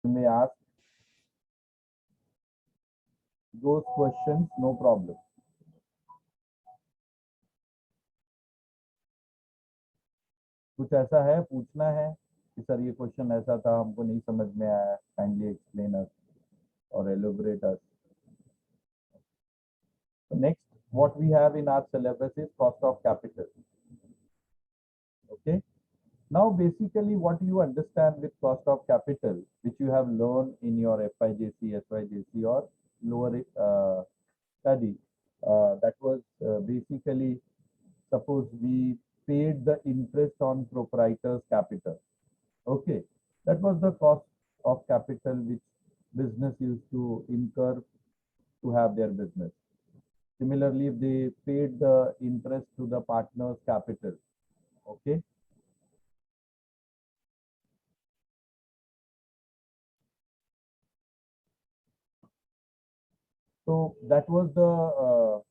may ask those questions, no problem. कुछ ऐसा है पूछना है कि सर ये क्वेश्चन ऐसा था, हमको नहीं समझ में आया, काइंडली एक्सप्लेन अस और elaborate us. Next, what we have in our syllabus is cost of capital. Okay. Now, basically, what you understand with cost of capital, which you have learned in your FIJC, SYJC, or lower study, that was basically, suppose we paid the interest on proprietor's capital. Okay, that was the cost of capital which business used to incur to have their business. Similarly, if they paid the interest to the partner's capital. Okay. So that was the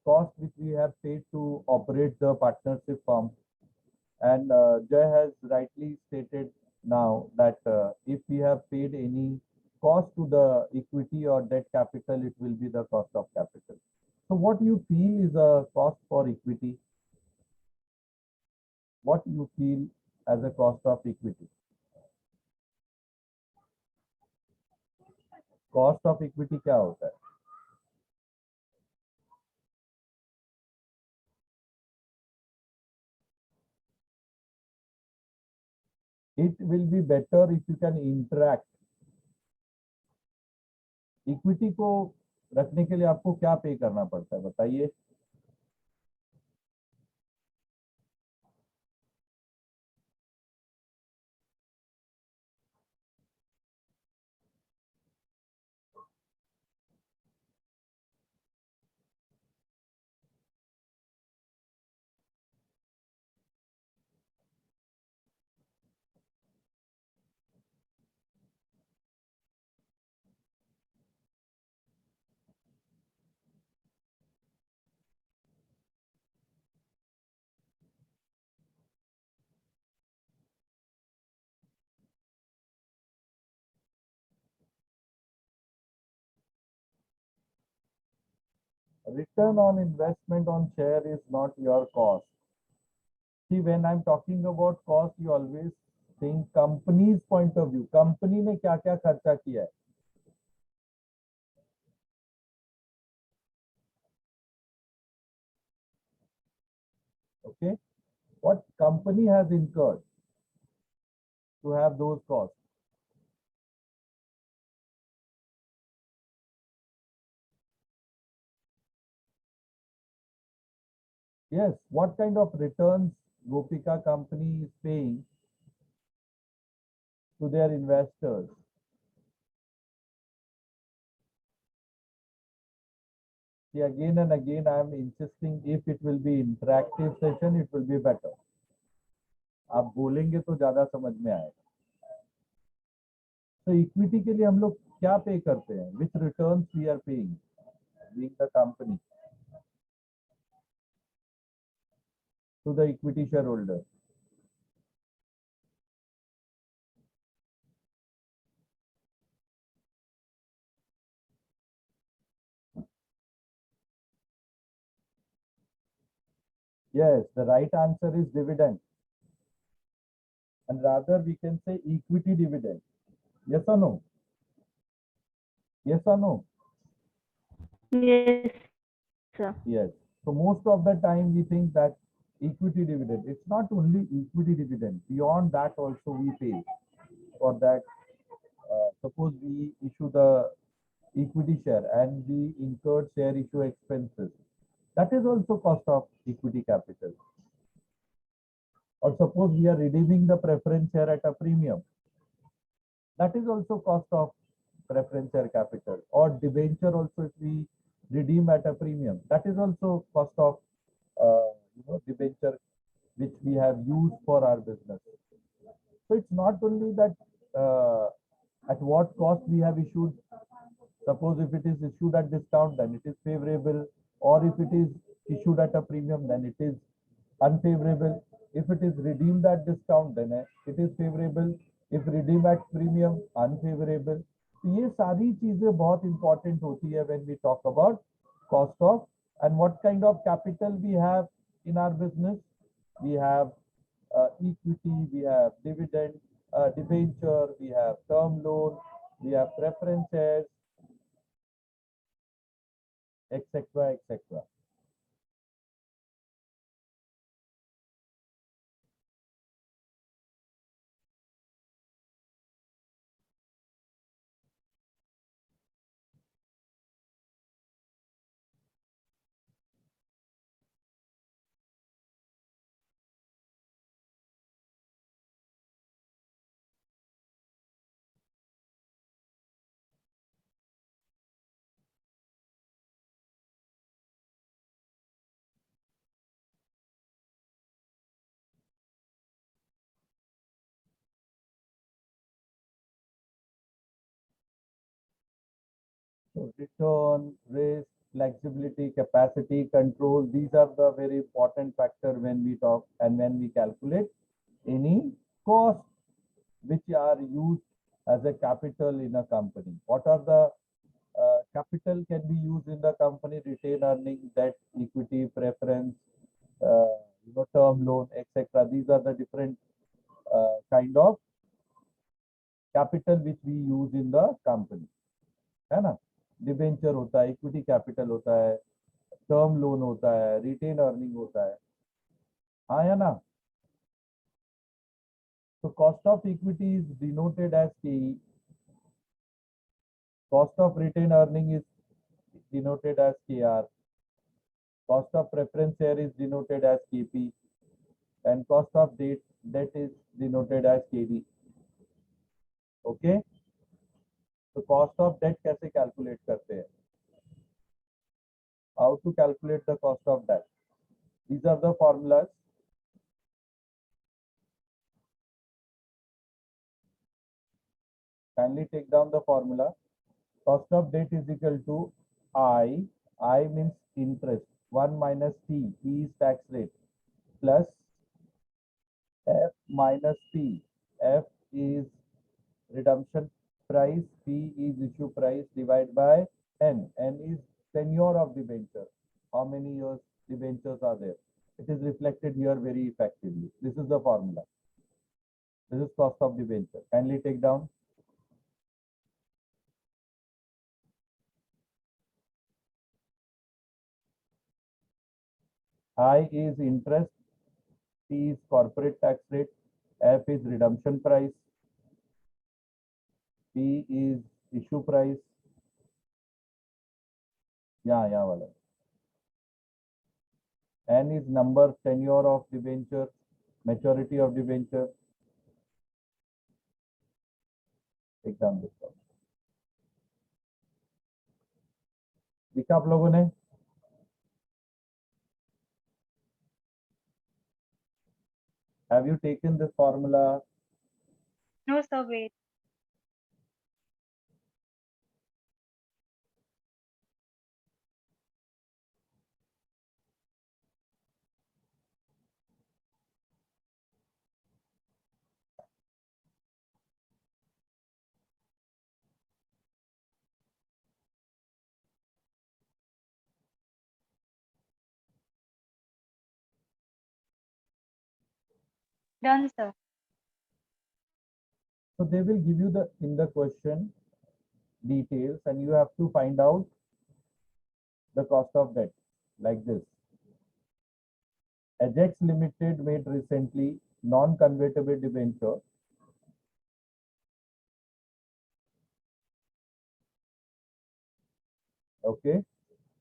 cost which we have paid to operate the partnership firm. And Jay has rightly stated now that if we have paid any cost to the equity or debt capital, it will be the cost of capital. So what you feel is a cost for equity? What you feel as a cost of equity? Cost of equity क्या होता है? It will be better if you can interact. Equity को रखने के लिए आपको क्या पे करना पड़ता है बताइए? Return on investment on share is not your cost. See, when I'm talking about cost, you always think company's point of view. Company ने क्या क्या खर्चा किया है? Okay, what company has incurred to have those costs? Yes, what kind of returns Gopika company is paying to their investors? See, again and again, I am insisting if it will be interactive session, it will be better. आप बोलेंगे तो ज्यादा समझ में आएगा. तो equity के लिए हम लोग क्या पे करते हैं? Which returns we are paying, being the company, to the equity shareholder? Yes, the right answer is dividend. And rather we can say equity dividend. Yes or no? Yes or no? Yes, sir. Yes. So most of the time we think that equity dividend. It's not only equity dividend. Beyond that also we pay for that. Suppose we issue the equity share and we incurred share issue expenses. That is also cost of equity capital. Or suppose we are redeeming the preference share at a premium. That is also cost of preference share capital. Or debenture also, if we redeem at a premium, that is also cost of debenture which we have used for our business. So it's not only that at what cost we have issued. Suppose if it is issued at discount, then it is favorable, or if it is issued at a premium, then it is unfavorable. If it is redeemed at discount, then it is favorable. If redeem at premium unfavourable. तो ये सारी चीजें बहुत important होती है when we talk about cost of and what kind of capital we have in our business. We have equity, we have dividend, debenture, we have term loan, we have preferences, etc., etc. So return, risk, flexibility, capacity, control, these are the very important factor when we talk and when we calculate any cost which are used as a capital in a company. What are the capital can be used in the company? Retain earning, debt, equity, preference, uh, term loan, etc. These are the different kind of capital which we use in the company, है ना? Debenture होता है, equity capital होता है, term loan होता है, retain earning होता है, हाँ या ना? So cost of equity is denoted as KE. Cost of retained earning is denoted as KR. Cost of preference share is denoted as KP. And cost of debt is denoted as KD. Okay? So cost of debt कैसे calculate करते हैं? How to calculate the cost of debt? These are the formulas. Kindly take down the formula. Cost of debt is equal to I means interest, 1 minus T is tax rate, plus F minus P. F is redemption price, P is issue price, divided by N. N is tenure of debenture. How many years debentures are there? It is reflected here very effectively. This is the formula. This is cost of debenture. Kindly take down. I is interest, P is corporate tax rate, F is redemption price, P is issue price. Yeah, wala. N is number, tenure of debenture, maturity of debenture. Take down this one. लिखा आप लोगों ने? Have you taken this formula? No, sir, wait. Done, sir. So they will give you the in the question details and you have to find out the cost of debt like this. Ajax Limited made recently non-convertible debenture. Okay,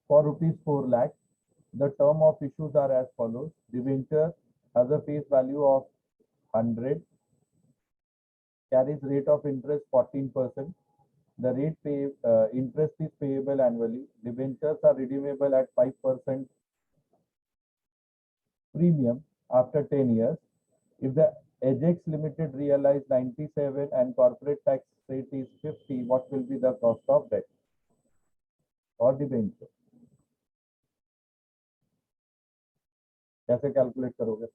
for rupees 4 lakh. The term of issues are as follows. Debenture has a face value of 100, carries rate of interest 14%. The interest is payable annually. Debentures are redeemable at 5% premium after 10 years. If the Ajax Limited realized 97 and corporate tax rate is 50, what will be the cost of debt or debenture? कैसे calculate करोगे?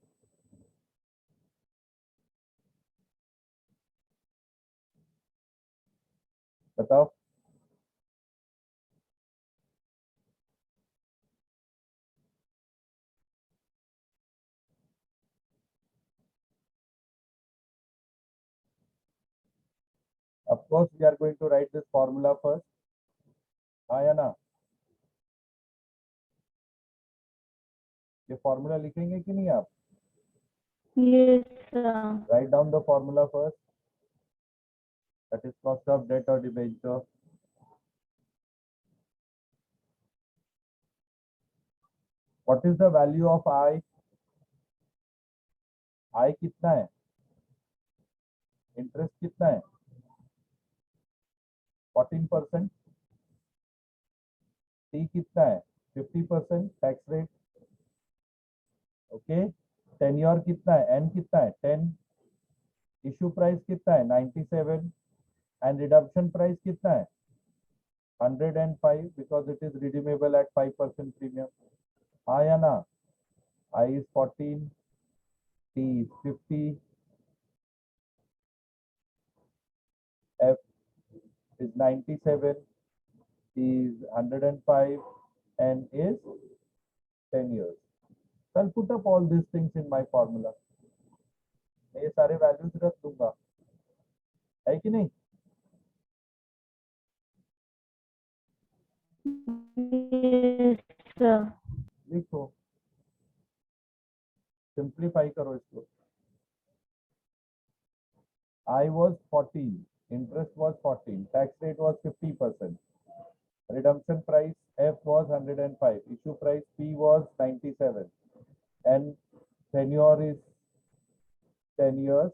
बताओ। Of course, we are going to write this formula first. हाँ या ना? ये formula लिखेंगे कि नहीं आप? Yes, sir. Write down the formula first. That is cost of debt or debenture. What is the value of I? I कितना है? इंटरेस्ट कितना है? 14%. T कितना है? 50% टैक्स रेट. ओके. टेन्योर कितना है? N कितना है? 10. इशू प्राइस कितना है? 97. एंड रिडम्पशन प्राइस कितना है? 105 because it is redeemable at 5% premium. हाँ या ना? I is 14, T is 50, F is 97, T is 105, N is 10 years. So I'll put up all these things in my formula. मैं ये सारे वैल्यूज रख दूंगा, है कि नहीं? Yes, sir. लिखो, सिंप्लीफाई करो इसको. I was 14, interest was 14, tax rate was 50%, redemption price F was 105, issue price P was 97, and tenure is 10 years,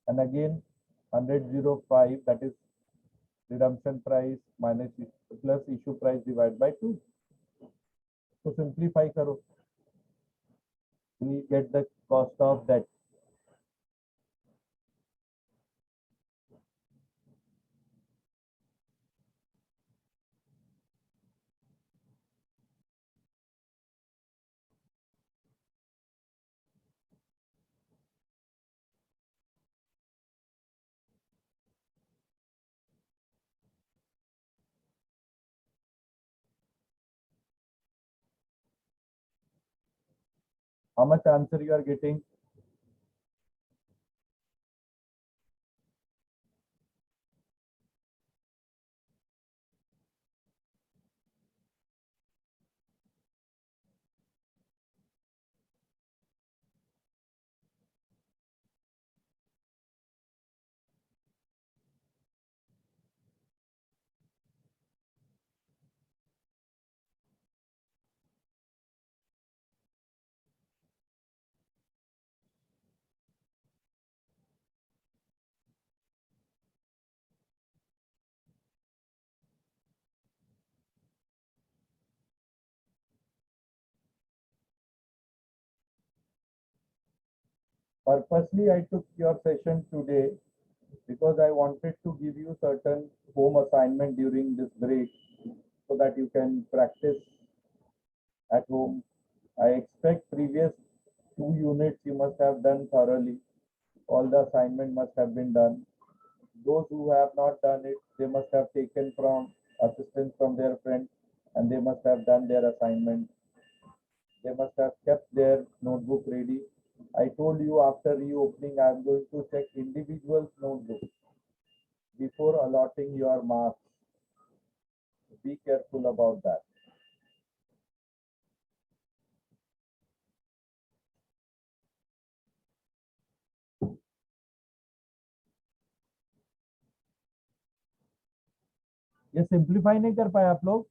and again 105, that is redemption price minus plus issue price divided by 2. So simplify karo. We get the cost of debt. How much answer you are getting? Purposely, I took your session today because I wanted to give you certain home assignment during this break so that you can practice at home. I expect previous 2 units you must have done thoroughly. All the assignment must have been done. Those who have not done it, they must have taken from assistance from their friends and they must have done their assignment. They must have kept their notebook ready. I told you after reopening, I am going to check individuals' notebooks before allotting your marks. Be careful about that. ये simplify नहीं कर पाए आप लोग?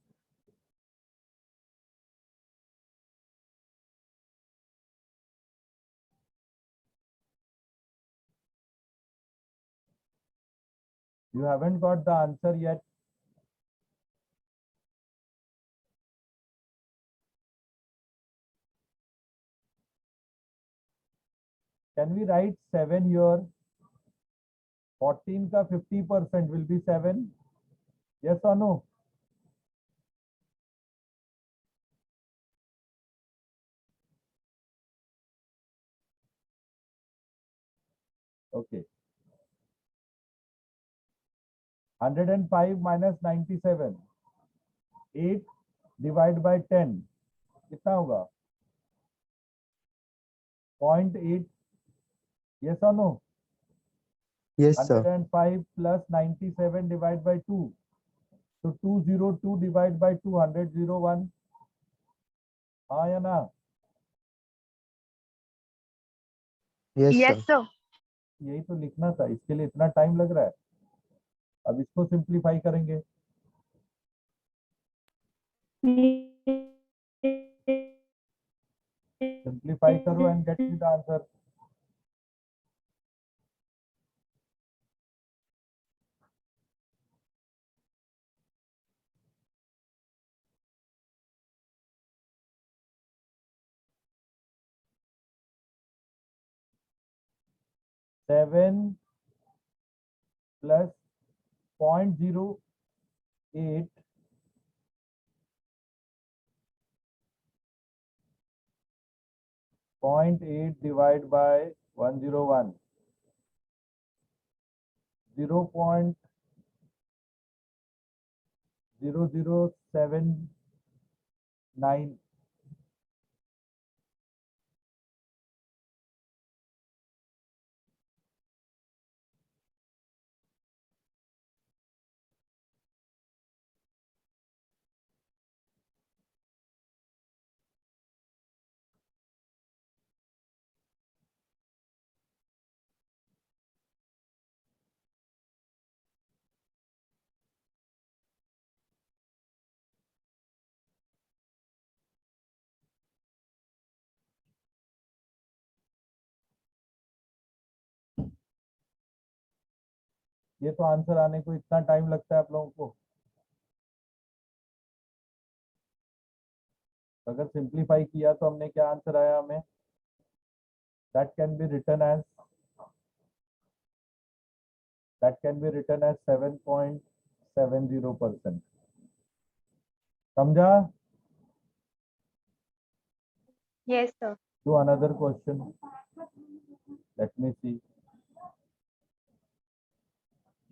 You haven't got the answer yet. Can we write 7 here? 14 का 50% will be 7. Yes or no? Okay. 105 minus 97, 8 divide by 10 कितना होगा? 0.8. Yes or no? Yes, sir. 105 plus 97 divided by 2. So 202 divided by 2, 100, 01. हाँ या ना? Yes, Yes, sir. sir. यही तो लिखना था, इसके लिए इतना टाइम लग रहा है. अब इसको सिंप्लीफाई करेंगे. सिंप्लीफाई करो and get me the answer. Seven plus 0.08 0.8 divided by 101. 0.0079. ये तो आंसर आने को इतना टाइम लगता है आप लोगों को. अगर सिंप्लीफाई किया तो हमने क्या आंसर आया हमें? That can be written as 7.70%. समझा? Yes, sir. Do another question. Let me see.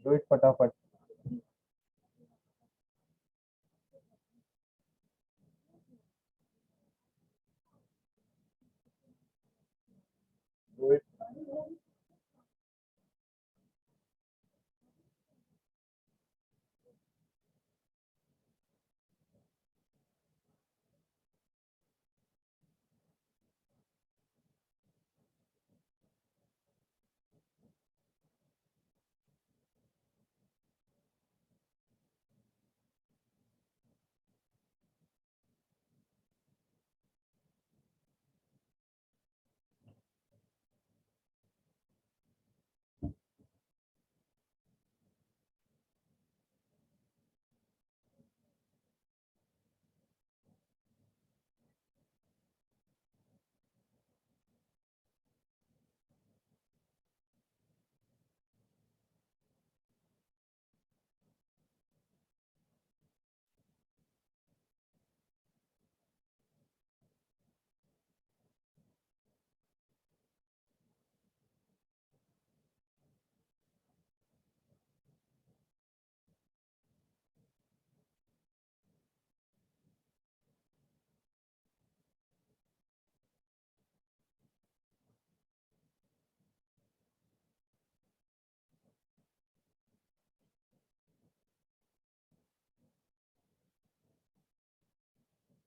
Do it फटाफट. Do it.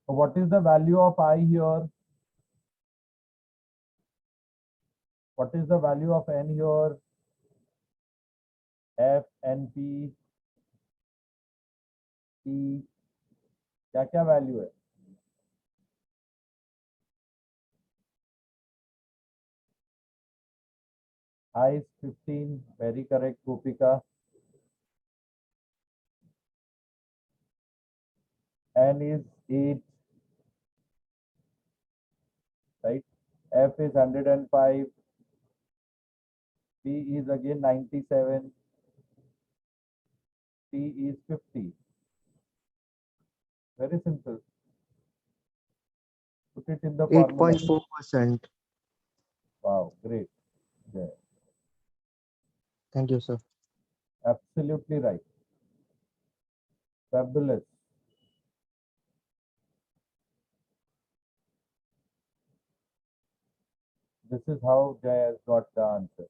So what is the value of I here? What is the value of N here? F, N, P, T. क्या क्या value है? I is 15. Very correct, Gopika. N is 8. Right. F is 105. P is again 97. T is 50. Very simple. Put it in the formula. 8.4%. Wow, great. Yeah, Thank you, sir. absolutely right. Fabulous. This is how Jay has got the answer.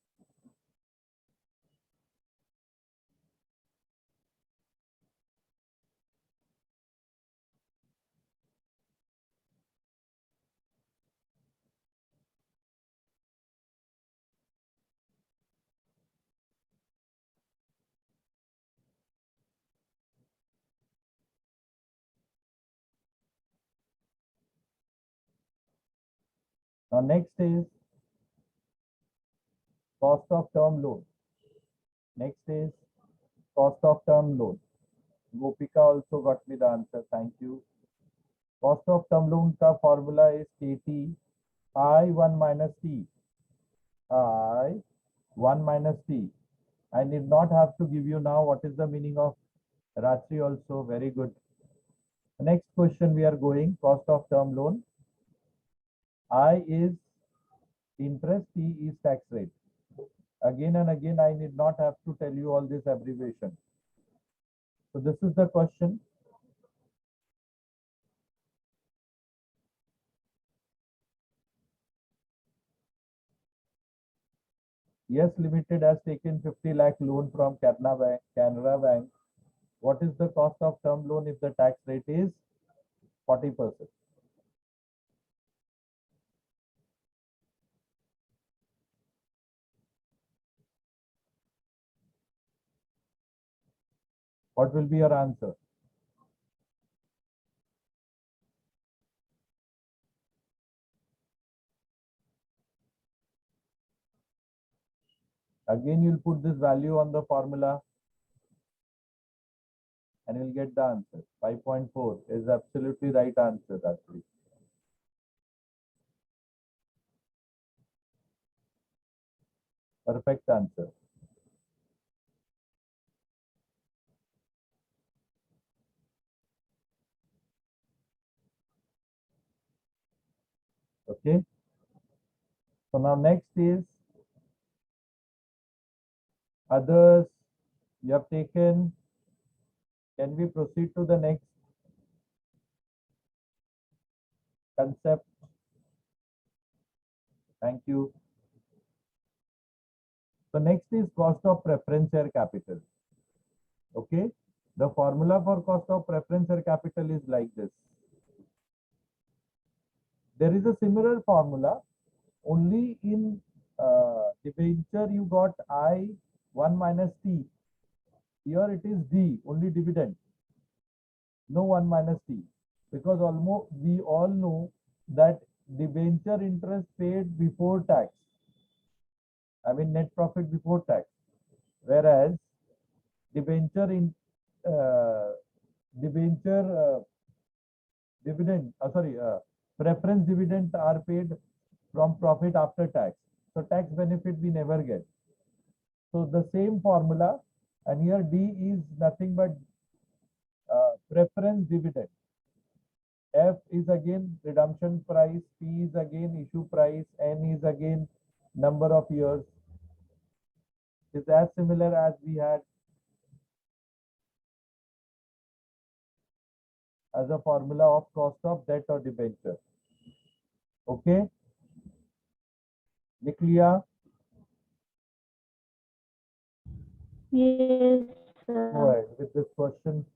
Now next is cost of term loan. Next is cost of term loan. Gopika also got me the answer. Thank you. Cost of term loan का formula is KT I1 minus T. I1 minus T. I need not have to give you now what is the meaning of Ratri also. Very good. Next question we are going. Cost of term loan. I is interest, T is tax rate. Again and again, I need not have to tell you all this abbreviation. So this is the question. Yes Limited has taken 50 lakh loan from Canara Bank. What is the cost of term loan if the tax rate is 40%? What will be your answer? Again, you'll put this value on the formula and you'll get the answer. 5.4 is absolutely right answer, actually. Perfect answer. Okay. So now next is others you have taken. Can we proceed to the next concept? Thank you. So next is cost of preference share capital. Okay. The formula for cost of preference share capital is like this. There is a similar formula, only in debenture you got I1 minus T. Here it is D, only dividend. No 1 minus T. Because almost we all know that debenture interest paid before tax. I mean net profit before tax. Whereas debenture in debenture dividend, preference dividend are paid from profit after tax. So tax benefit we never get. So the same formula, and here D is nothing but preference dividend. F is again redemption price, P is again issue price, N is again number of years. Is as similar as we had as a formula of cost of debt or debenture. Okay? लिख लिया? Yes, Go sir. ahead with this question.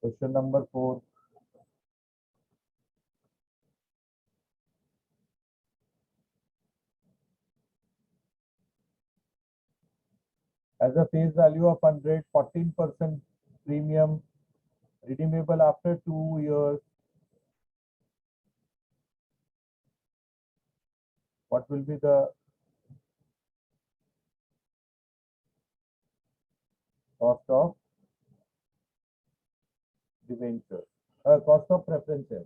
Question number 4. As a face value of 100, 14% premium, redeemable after 2 years. What will be the cost of debenture? Cost of preference share.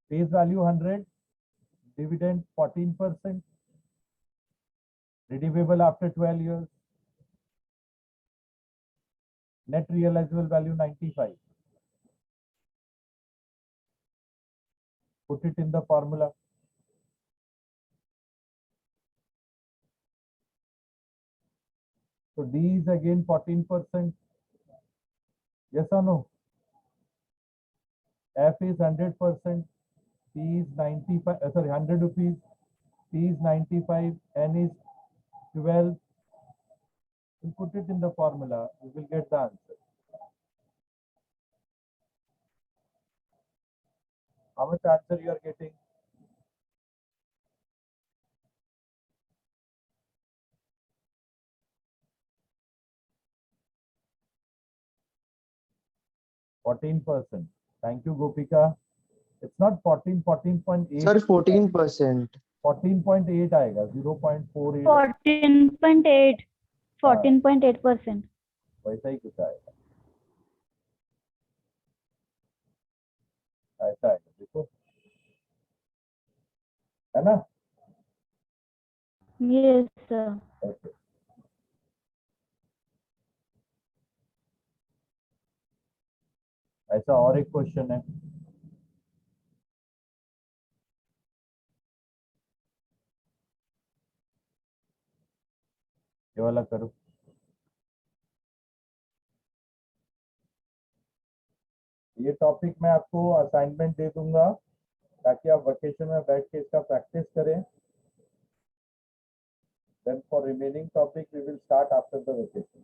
Face value 100, dividend 14%, redeemable after 12 years, net realizable value 95. Put it in the formula. So D is again 14%, Yes or no? F is 100%, P is 95, sorry, 100 rupees, P is 95, N is 12. You put it in the formula, you will get the answer. How much answer you are getting? %. Thank you, Gopika. It's not 14.8. Sir, 14%. 14.8 आएगा, 0.48 14.8. 14.8%. वैसा ही कुछ आएगा, ऐसा आएगा, देखो, है ना? Yes, sir. Okay. ऐसा और एक क्वेश्चन है, ये वाला करो। ये टॉपिक मैं आपको असाइनमेंट दे दूंगा ताकि आप वेकेशन में बैठ के इसका प्रैक्टिस करें। Then for remaining topic we will start after the vacation.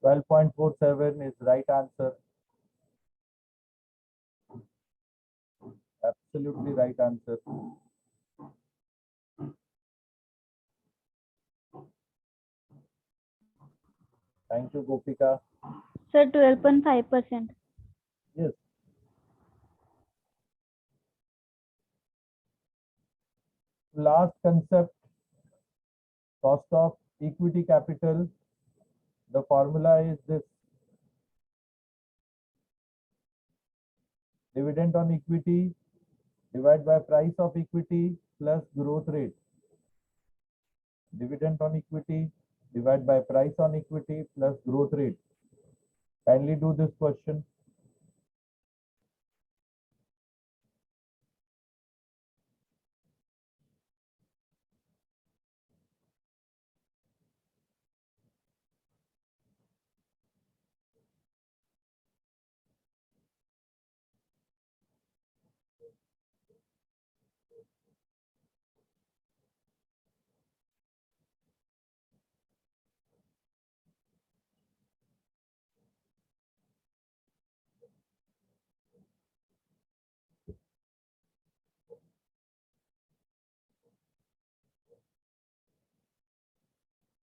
$12.47 is right answer. Absolutely right answer. Thank you, Gopika. Sir, 12.5%. Yes. Last concept, cost of equity capital. The formula is this: dividend on equity divided by price of equity plus growth rate. Dividend on equity divided by price on equity plus growth rate. Kindly do this question.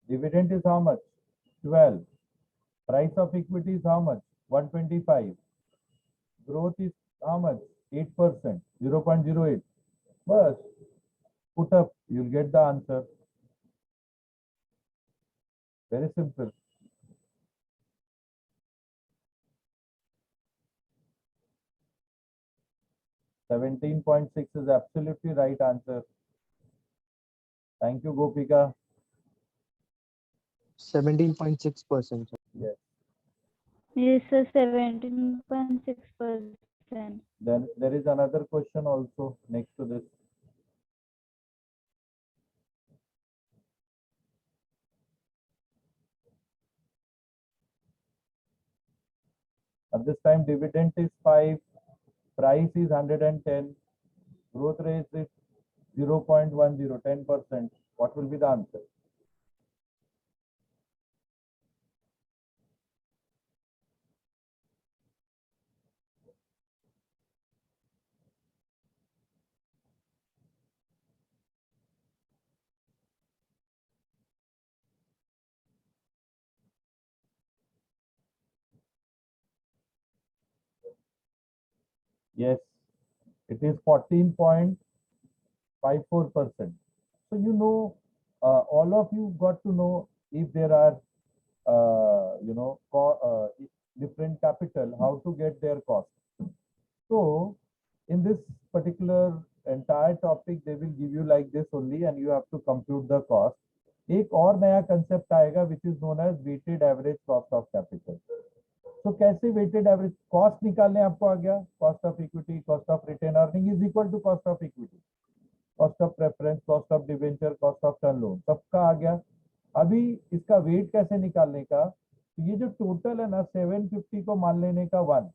Dividend is how much? 12. Price of equity is how much? 125. Growth is how much? 8%, 0.08. First, put up, you'll get the answer. Very simple. $17.6 is absolutely right answer. Thank you, Gopika. 17.6%. Yes. Yes, sir. 17.6%. Then there is another question also next to this. At this time, dividend is 5, price is 110, growth rate is 0.10, 10%. What will be the answer? Yes, it is 14.54%. So you know, all of you got to know if there are, different capital, how to get their cost. So in this particular entire topic, they will give you like this only, and you have to compute the cost. एक और नया concept आएगा, which is known as weighted average cost of capital. तो कैसे weighted average cost निकालने आपको आ गया, cost of equity, cost of retained earning is equal to cost of equity, cost of preference, cost of debenture, cost of term loan, सबका आ गया। अभी इसका वेट कैसे निकालने का, तो ये जो टोटल है ना 750 को मान लेने का 1,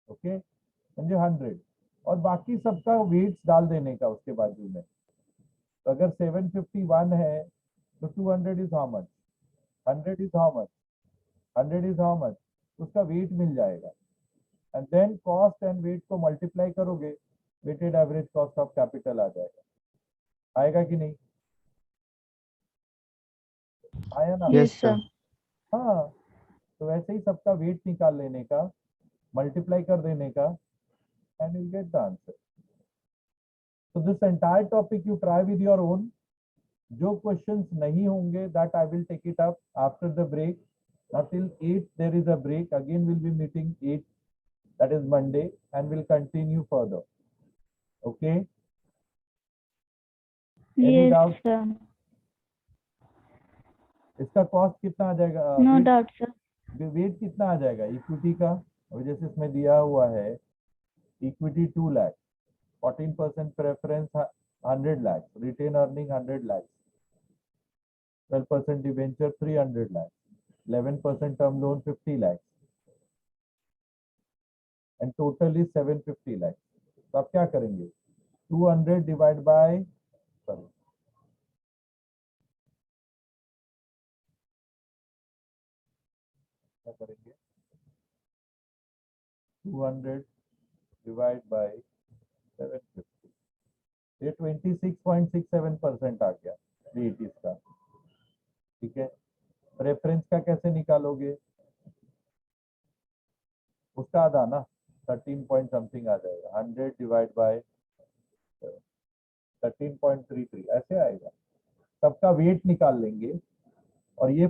ओके, म्हणजे 100, और बाकी सबका वेट्स डाल देने का उसके बाजू में। तो अगर 751 है तो 200 is how much, 100 is how much, 100 is how much, उसका वेट मिल जाएगा। And then cost and weight को मल्टीप्लाई करोगे, weighted average cost of capital आ जाएगा। आएगा कि नहीं? आया ना? Yes, sir. हाँ, तो वैसे ही सबका वेट निकाल लेने का, मल्टीप्लाई कर देने का, and you get the answer. So this entire topic you try with your own. जो questions नहीं होंगे, that I will take it up after the break. Now till 8 there is a break. Again we'll be meeting 8, that is Monday, and we'll continue further. Okay? Any Yes, doubt? sir. इसका cost कितना आ जाएगा? No doubt, sir. Wait कितना आ जाएगा equity का? और जैसे इसमें दिया हुआ है equity 2 lakh, 14% preference 100 lakh, retained earning 100 lakh, 12% debenture 300 lakh, 11% term loan 50 lakh, and total is 750 lakh. तो आप क्या करेंगे? 200 डिवाइड बाय, सॉरी, क्या करेंगे? 200 डिवाइड बाय 750, ये 26.67% आ गया रेट इसका। ठीक है, रेफरेंस का कैसे निकालोगे? उसका आधा ना, 13 पॉइंट समथिंग आ जाएगा, 100 डिवाइड बाय 13.33 ऐसे आएगा। सबका वेट निकाल लेंगे, और ये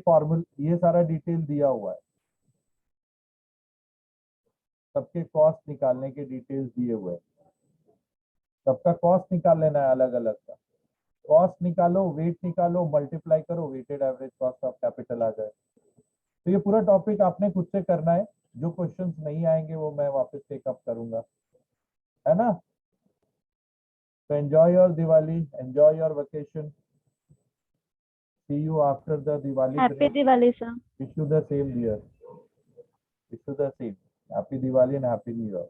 ये सारा डिटेल दिया हुआ है, सबके कॉस्ट निकालने के डिटेल्स दिए हुए हैं। सबका कॉस्ट निकाल लेना है अलग अलग का, कॉस्ट निकालो, वेट निकालो, मल्टीप्लाई करो, weighted average cost of capital आ जाए। तो ये पूरा टॉपिक आपने खुद से करना है, जो क्वेश्चंस नहीं आएंगे वो मैं वापस टेकअप करूंगा, है ना? तो enjoy your Diwali, enjoy your vacation, see you after the Diwali Happy break. Diwali, sir. Wish you the same, dear. Wish you the same. Happy Diwali and Happy New Year.